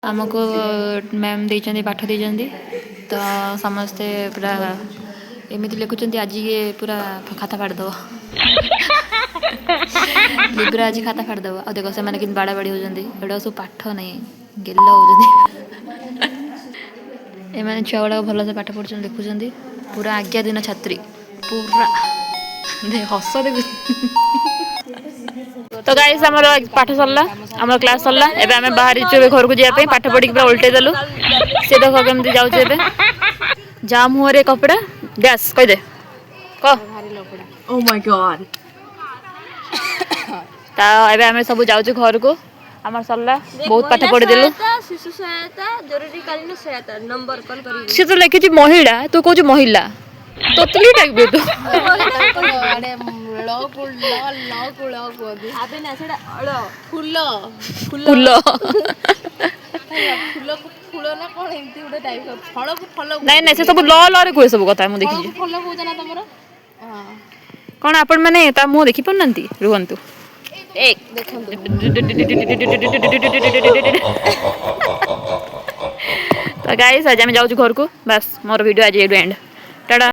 आमको मैम देइचंदी पाठ देइचंदी तो समस्ते पूरा एमती लिखुंट आज ये पूरा खाता फाड़देव लिब्रा आज खाता फाड़देव आ देख से कि बाड़ा बाड़ी होती एटा सब पाठ नहीं गेल एम छुआ गुड़ा भलसे पाठ पढ़ुं देखुं पूरा आज्ञा दिन छात्री पूरा हस देखु तो गाइस हमर पाठ सरला हमर क्लास सरला एबे हमें बाहर चुबे घर को जाय पे पाठ पढ़ी पूरा उल्टे देलु से देखो केमती जाउ छे एबे जाम हुआ रे कपड़ा गैस कह दे क Oh my god. ता एबे हमें सब जाउ छ घर को हमर सरला बहुत पाठ पढ़ी देलु शिशु सहायता जरूरीकालीन सहायता नंबर कॉल करी से तो लिखि छी महिला तू कहू महिला तोतली टाइप दे तू अरे ल कुल आबे ना सेडा फूल फूल फूल फूल ना कोन एंती उडे टाइप फल को फल नहीं नहीं से सब ल ल रे कोइ सब कथा मु देखि छी फल को जना तमरो कोन आपण माने ता मु देखि पन्नंती रुहंतु एक तो गाइस आज हम जाऊ घर को बस मोर वीडियो आज एंड टाटा।